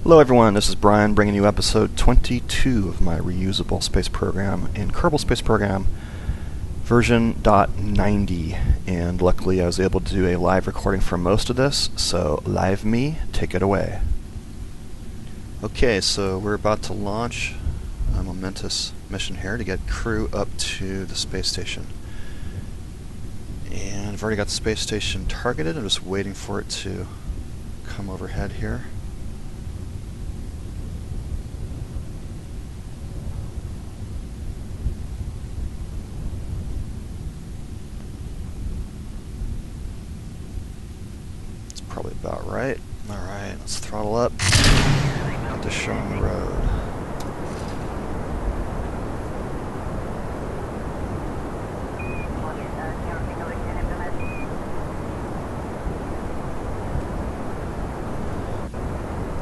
Hello everyone, this is Brian bringing you episode 22 of my reusable space program in Kerbal Space Program version .90, and luckily I was able to do a live recording for most of this, so live me, take it away. Okay, so we're about to launch a momentous mission here to get crew up to the space station. And I've already got the space station targeted, I'm just waiting for it to come overhead here. Probably about right. Alright, let's throttle up. Get this show on the road.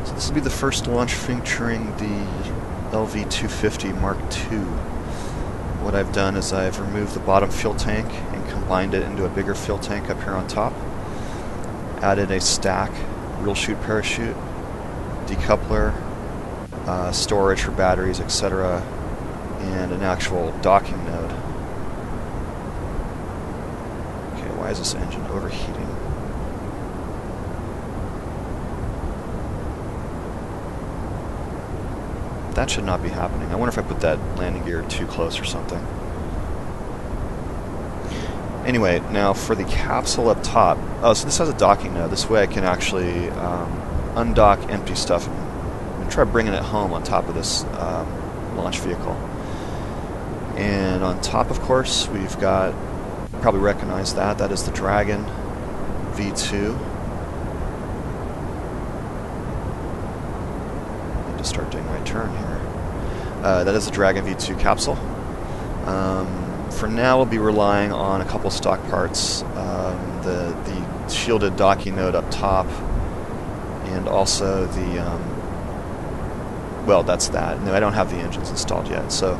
So this will be the first launch featuring the LV-250 Mark II. What I've done is I've removed the bottom fuel tank and combined it into a bigger fuel tank up here on top. Added a stack, real chute parachute, decoupler, storage for batteries, etc., and an actual docking node. Okay, why is this engine overheating? That should not be happening. I wonder if I put that landing gear too close or something. Anyway, now for the capsule up top. Oh, so this has a docking node. This way I can actually undock empty stuff and try bringing it home on top of this launch vehicle. And on top, of course, we've got, you probably recognize that, that is the Dragon V2. I need to start doing my turn here. That is the Dragon V2 capsule. For now, we'll be relying on a couple stock parts, the shielded docking node up top, and also the, well, that's that. No, I don't have the engines installed yet, so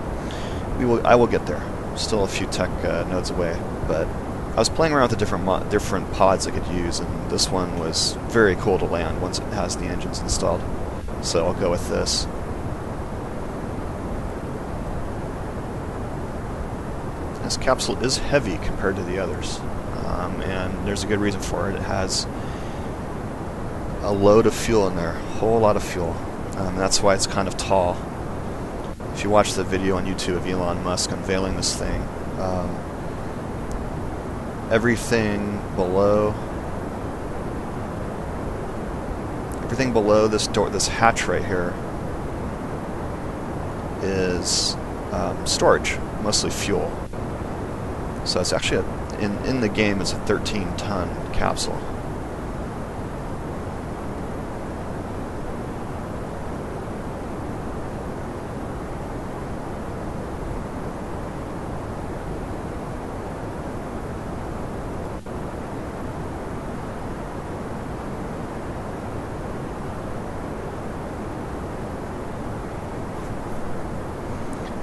I will get there. Still a few tech nodes away, but I was playing around with the different pods I could use, and this one was very cool to land once it has the engines installed. So I'll go with this. This capsule is heavy compared to the others, and there's a good reason for it. It has a load of fuel in there, a whole lot of fuel. That's why it's kind of tall. If you watch the video on YouTube of Elon Musk unveiling this thing, everything below this door, this hatch right here, is storage, mostly fuel. So it's actually, in the game, it's a 13-ton capsule.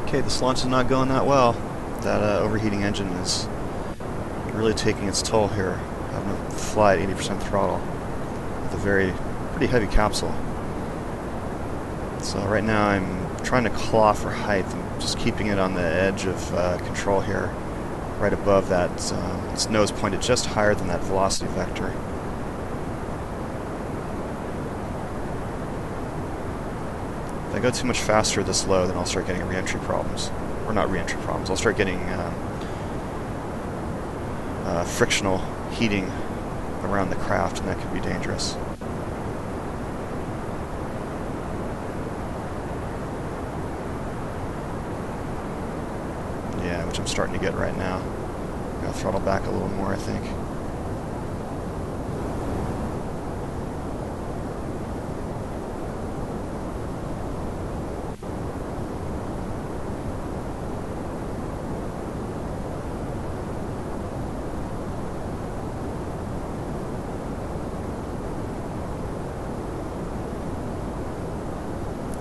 Okay, this launch is not going that well. That overheating engine is really taking its toll here. I'm going to fly at 80% throttle with a pretty heavy capsule. So right now I'm trying to claw for height. I'm just keeping it on the edge of control here, right above that. Its nose pointed just higher than that velocity vector. If I go too much faster this low, then I'll start getting re-entry problems. Or not re-entry problems, I'll start getting frictional heating around the craft, and that could be dangerous. Yeah, which I'm starting to get right now. I'm going to throttle back a little more, I think.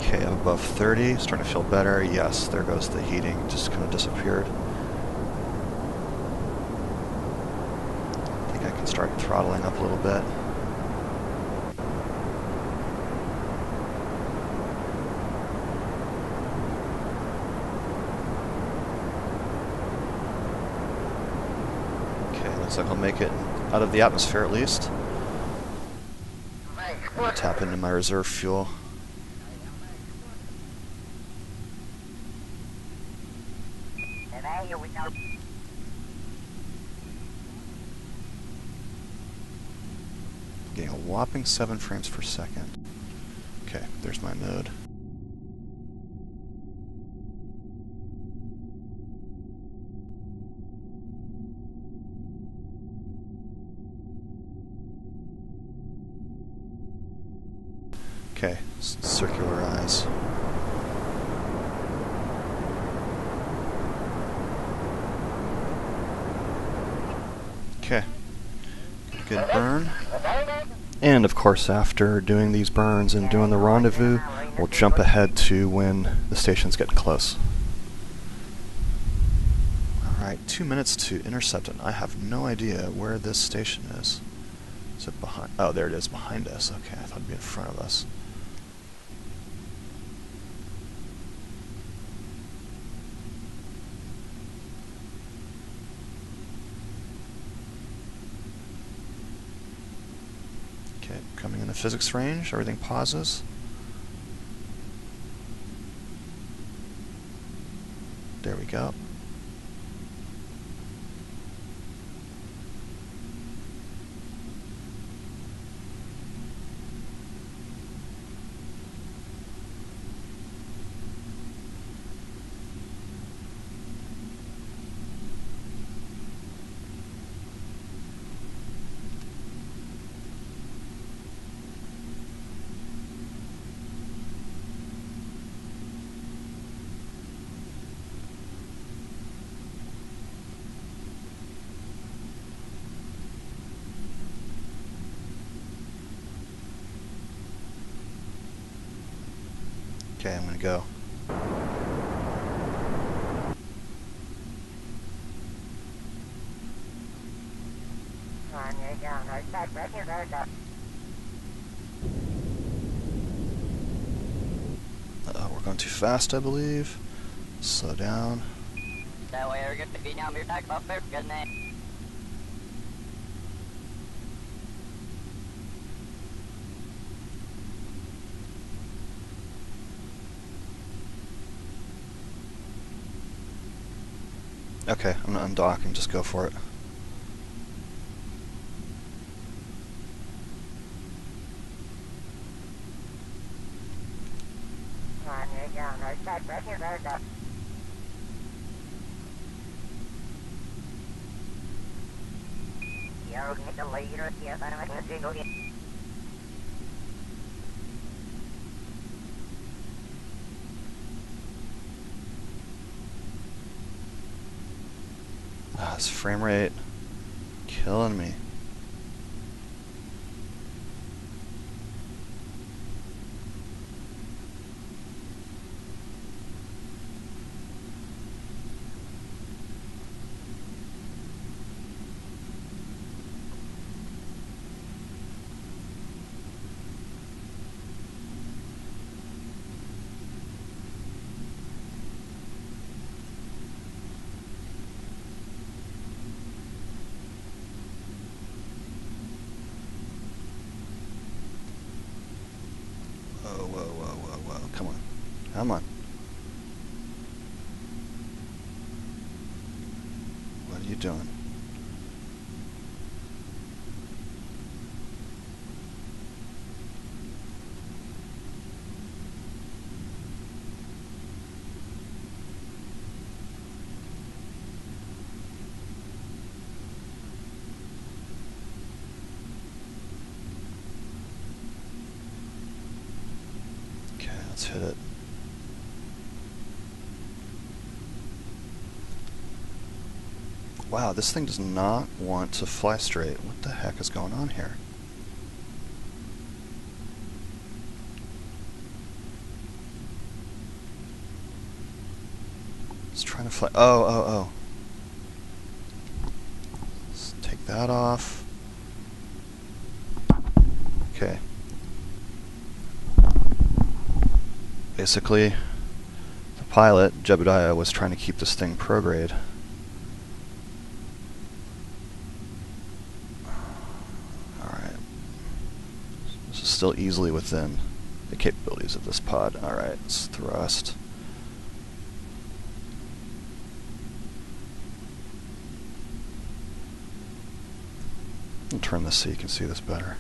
Okay, I'm above 30, starting to feel better. Yes, there goes the heating, just kind of disappeared. I think I can start throttling up a little bit. Looks like I'll make it out of the atmosphere at least. I'll tap into my reserve fuel. Getting a whopping 7 frames per second. Okay, there's my mode. Okay, circularize. Okay, good burn. And of course, after doing these burns and doing the rendezvous, we'll jump ahead to when the station's getting close. Alright, 2 minutes to intercept it. I have no idea where this station is. Is it behind? Oh, there it is, behind us. Okay, I thought it'd be in front of us. Okay, coming in the physics range, everything pauses. There we go. Okay, I'm gonna go. Uh-oh, we're going too fast, I believe. Slow down. Okay, I'm gonna undock and just go for it. Ah, this frame rate killing me. Whoa, come on. Come on. What are you doing? Let's hit it. Wow, this thing does not want to fly straight. What the heck is going on here? It's trying to fly. Oh. Let's take that off. Okay. Basically, the pilot, Jebediah, was trying to keep this thing prograde. still easily within the capabilities of this pod. Alright, let's thrust. I'll turn this so you can see this better.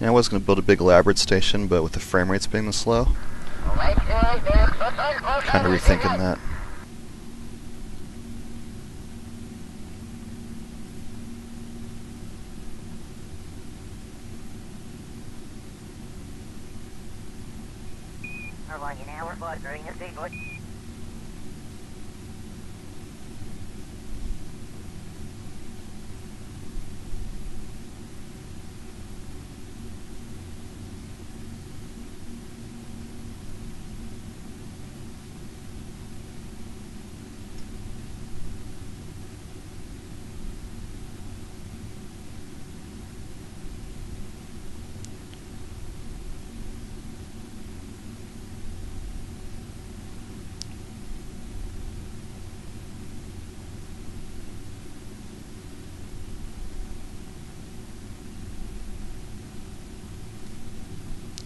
Yeah, I was going to build a big elaborate station, but with the frame rates being this low, kind of rethinking that.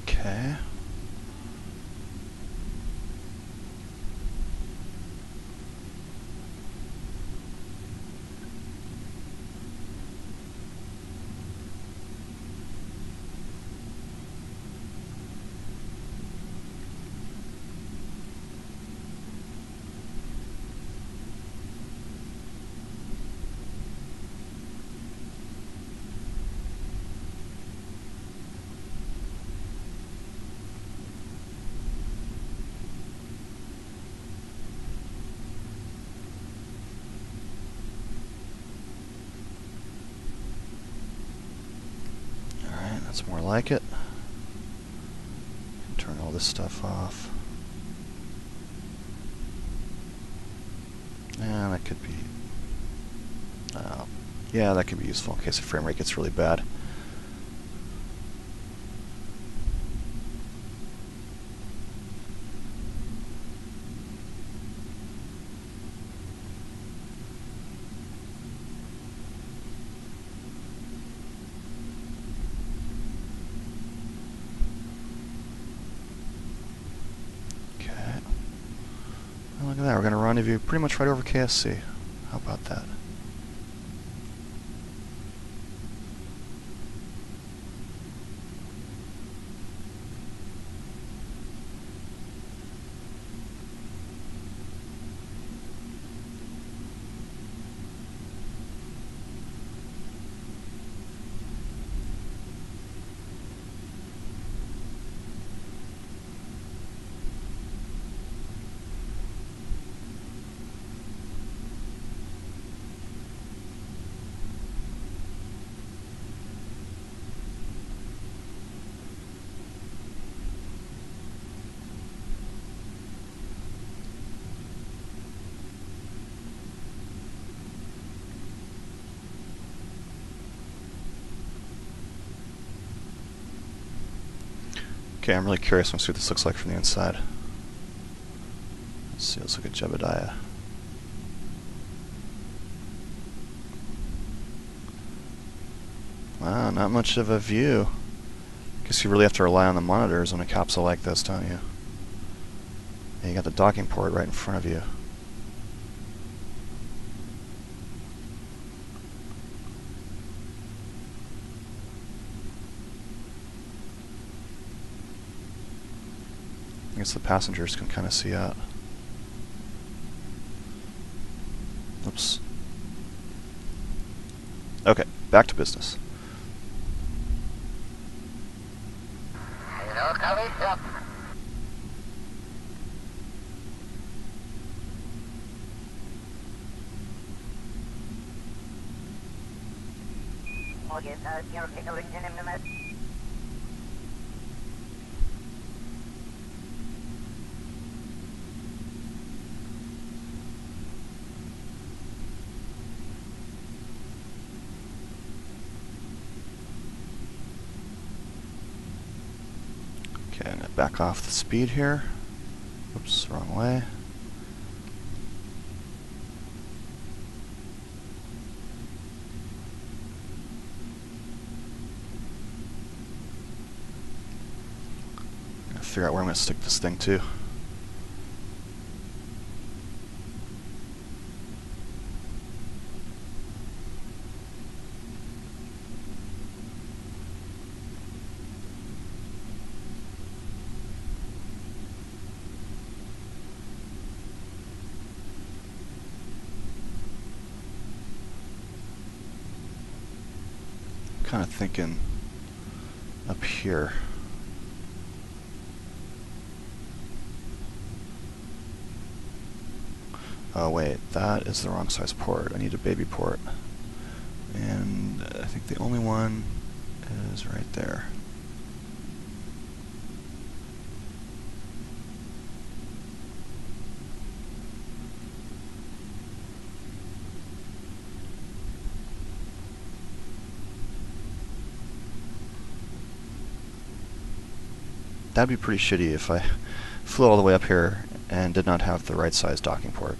Okay. That's more like it. Turn all this stuff off. Yeah, that could be... yeah, that could be useful in case the frame rate gets really bad. Look at that, we're going to rendezvous pretty much right over KSC. How about that? Okay, I'm really curious. Let's see what this looks like from the inside. Let's see, let's look at Jebediah. Wow, not much of a view. Guess you really have to rely on the monitors on a capsule like this, don't you? And you got the docking port right in front of you. I guess the passengers can kind of see out. Oops. Okay, back to business. Okay, I'm gonna back off the speed here. Oops, wrong way. Figure out where I'm going to stick this thing to. Kind of thinking up here. Oh wait, that is the wrong size port. I need a baby port. And I think the only one is right there. That'd be pretty shitty if I flew all the way up here and did not have the right size docking port.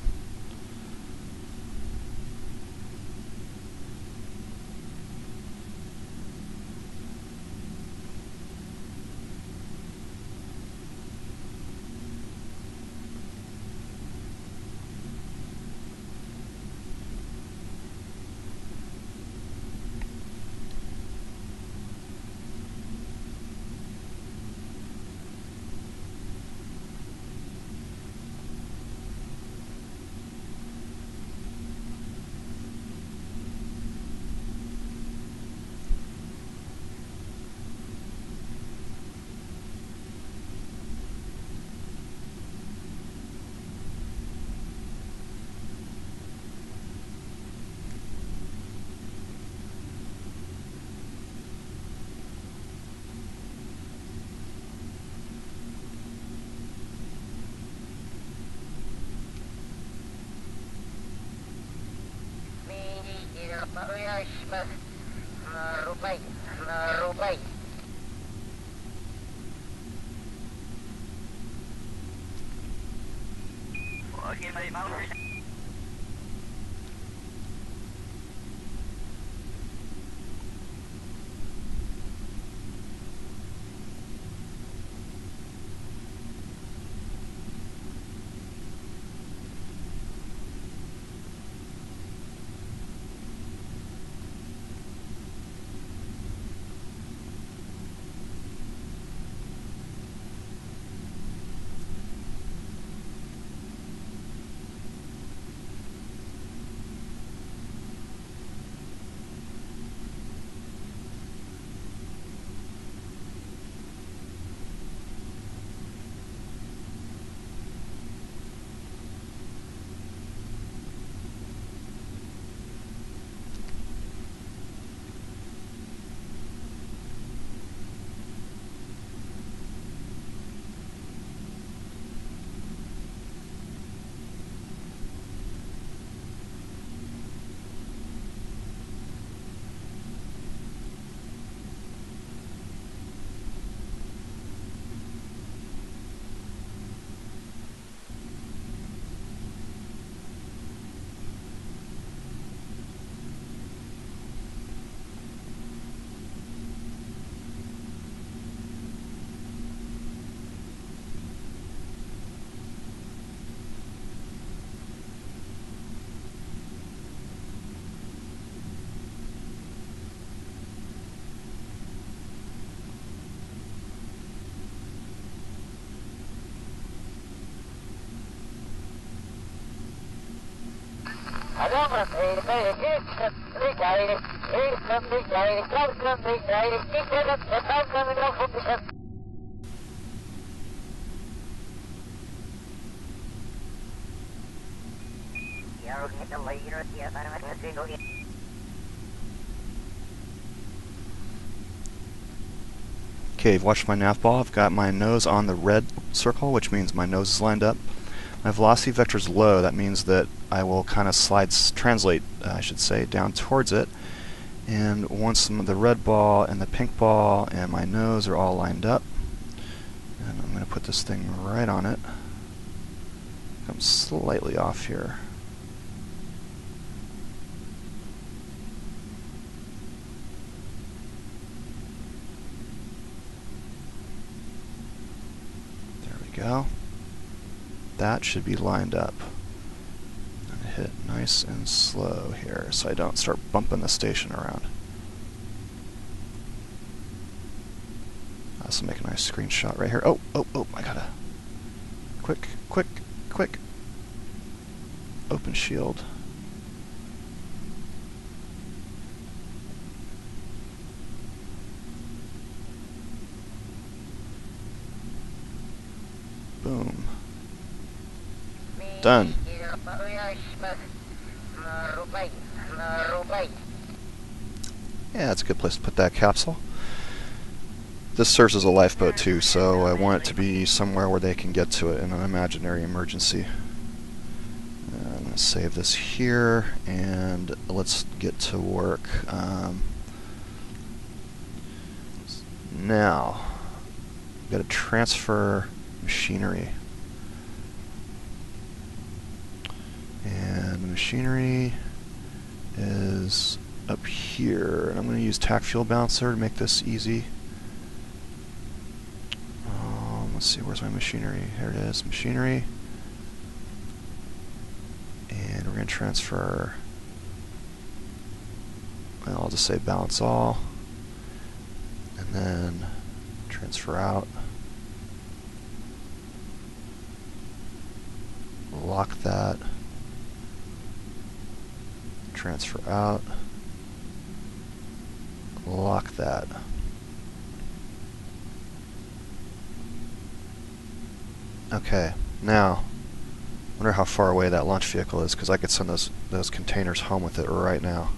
Okay, you've watched my nav ball. I've got my nose on the red circle, which means my nose is lined up. My velocity vector is low. That means that I will kind of translate, I should say, down towards it. And once the red ball and the pink ball and my nose are all lined up, and I'm going to put this thing right on it. I'm slightly off here. There we go. That should be lined up. And hit nice and slow here so I don't start bumping the station around. This will make a nice screenshot right here. Oh, I gotta... Quick. Open shield. Boom. Done. Yeah, that's a good place to put that capsule. This serves as a lifeboat too, so I want it to be somewhere where they can get to it in an imaginary emergency. I'm going to save this here, and let's get to work. Now, we've got to transfer machinery. And the machinery is up here, and I'm going to use tack fuel balancer to make this easy. Let's see, where's my machinery? Here it is, machinery. And we're going to transfer, well, I'll just say balance all. And then transfer out. Lock that. Transfer out. Lock that. Okay, now, I wonder how far away that launch vehicle is, because I could send those containers home with it right now.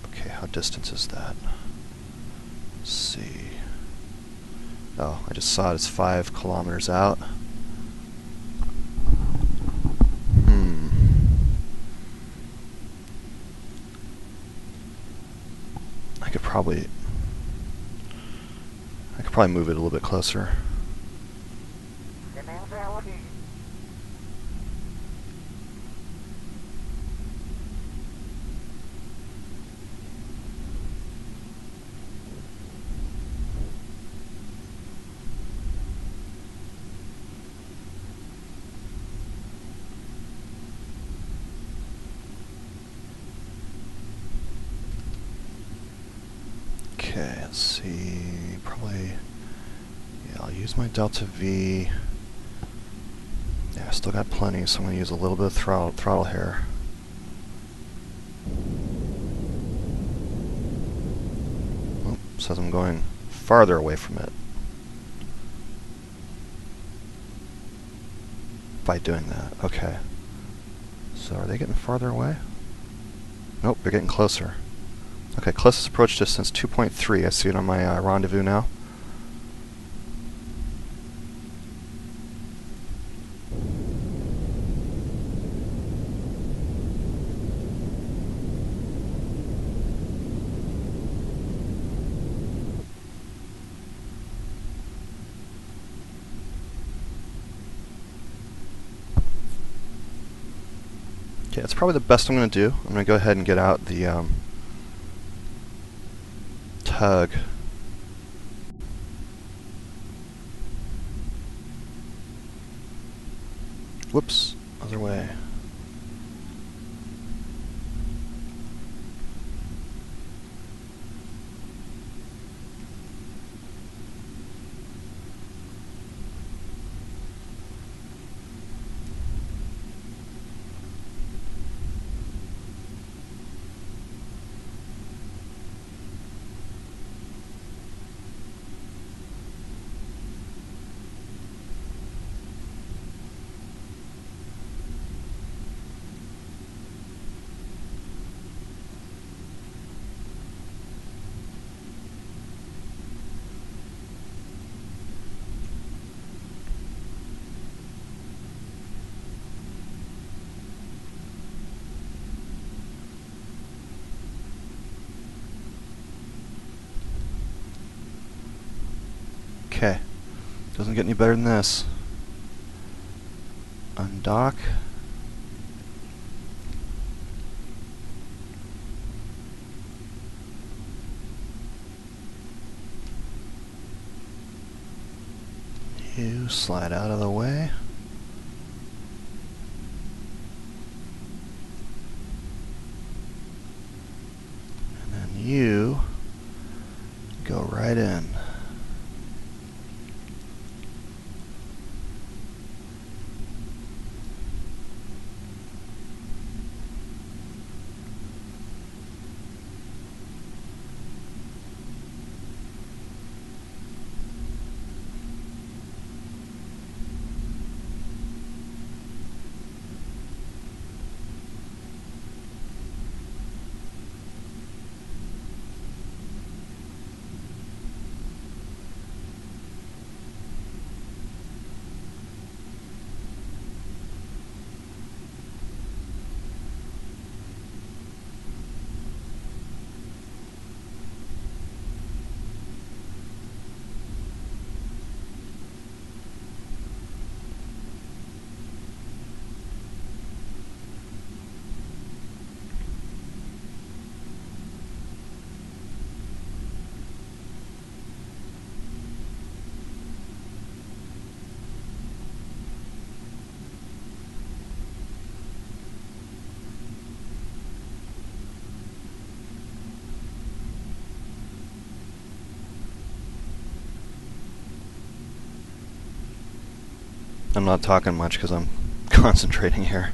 Okay, how distant is that? Let's see. Oh, I just saw it. It's 5 kilometers out. I could probably move it a little bit closer. Okay, let's see, probably, yeah, I'll use my delta V. Yeah, I still got plenty, so I'm going to use a little bit of throttle here. Oh, says I'm going farther away from it by doing that. Okay. So are they getting farther away? Nope, they're getting closer. Okay, closest approach distance 2.3. I see it on my rendezvous now. Okay, that's probably the best I'm going to do. I'm going to go ahead and get out the tug. Whoops, other way. Okay. Doesn't get any better than this. Undock. You slide out of the way. And then you go right in. I'm not talking much because I'm concentrating here.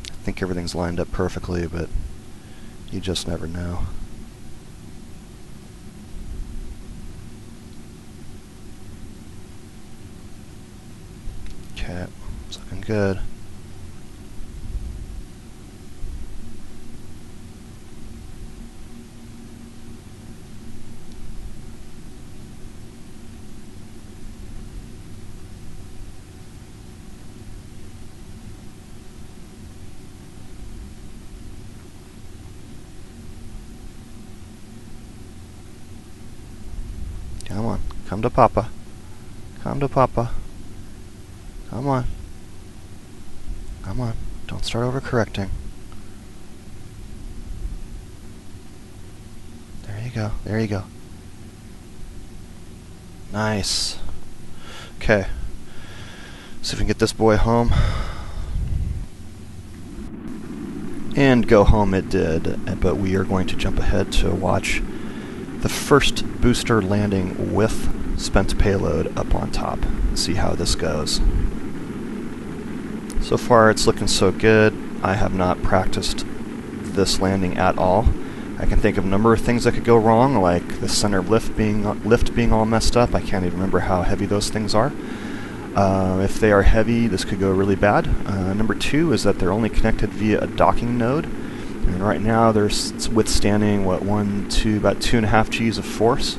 I think everything's lined up perfectly, but you just never know. Okay, it's looking good. Come on, come to Papa. Come to Papa. Come on. Come on, don't start overcorrecting. There you go, there you go. Nice. Okay. See if we can get this boy home. And go home it did, but we are going to jump ahead to watch the first booster landing with spent payload up on top. See how this goes. So far it's looking so good. I have not practiced this landing at all. I can think of a number of things that could go wrong, like the center lift being all messed up. I can't even remember how heavy those things are. If they are heavy, this could go really bad. Number two is that they're only connected via a docking node. And right now they're withstanding, what, about 2.5 Gs of force.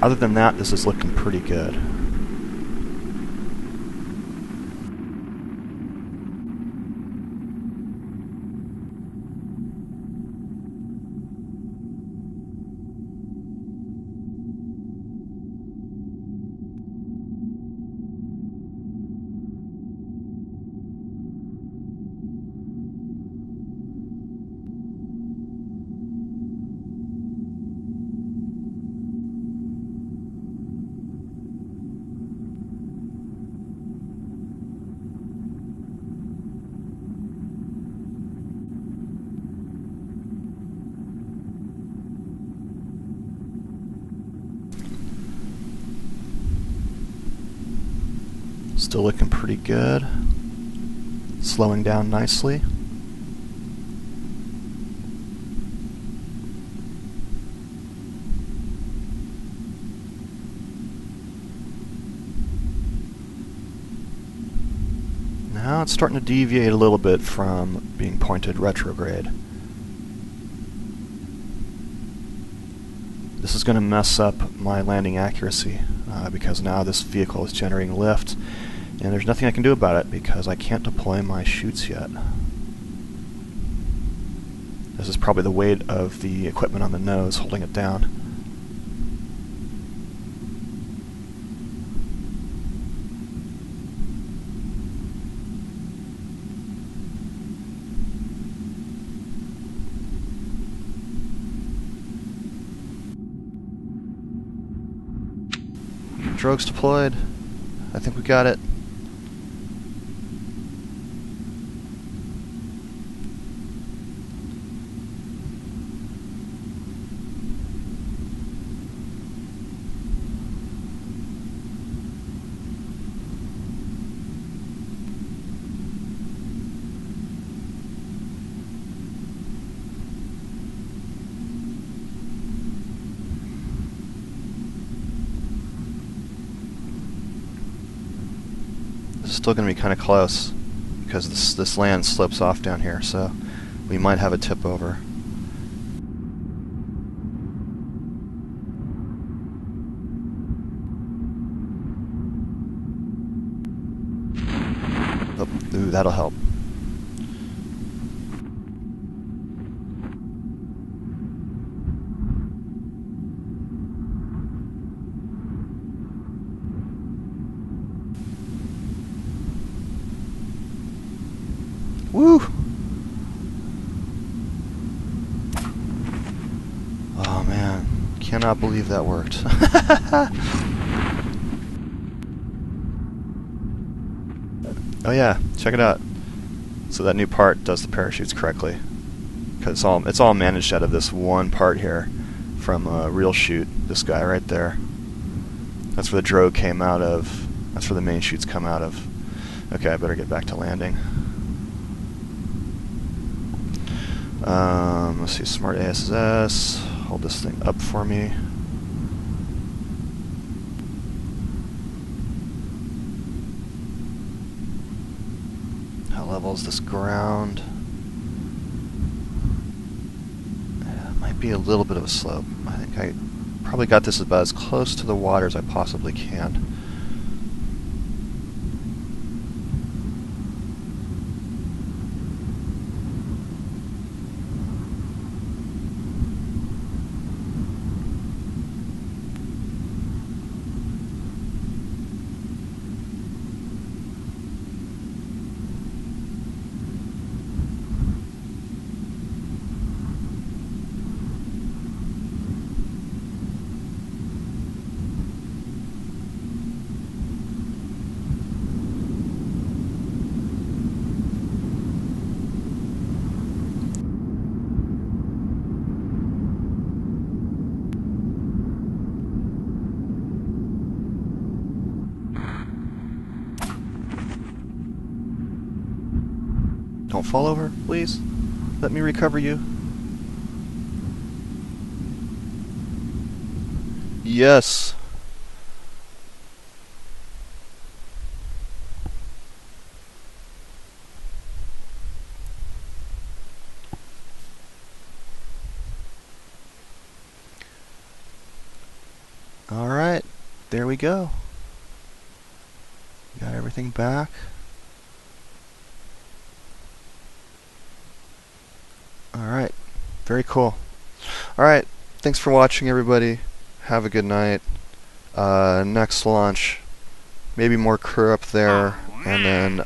Other than that, this is looking pretty good. Still looking pretty good. Slowing down nicely. Now it's starting to deviate a little bit from being pointed retrograde. This is going to mess up my landing accuracy because now this vehicle is generating lift. And there's nothing I can do about it because I can't deploy my chutes yet. This is probably the weight of the equipment on the nose holding it down. Drogues deployed. I think we got it. Still going to be kind of close because this land slips off down here, so we might have a tip over. Oh, ooh, that'll help. Woo! Oh man, cannot believe that worked. Oh yeah, check it out. So that new part does the parachutes correctly, because it's all managed out of this one part here from Real Chute. This guy right there. That's where the drogue came out of. That's where the main chutes come out of. Okay, I better get back to landing. Let's see, Smart ASS, hold this thing up for me. How level is this ground? It might be a little bit of a slope. I think I probably got this about as close to the water as I possibly can. Don't fall over, please. Let me recover you. Yes. All right, there we go. Got everything back. Alright, very cool. Alright, thanks for watching, everybody. Have a good night. Next launch, maybe more crew up there, and then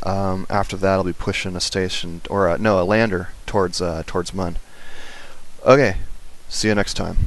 after that I'll be pushing a station, or no, a lander towards Mun. Okay, see you next time.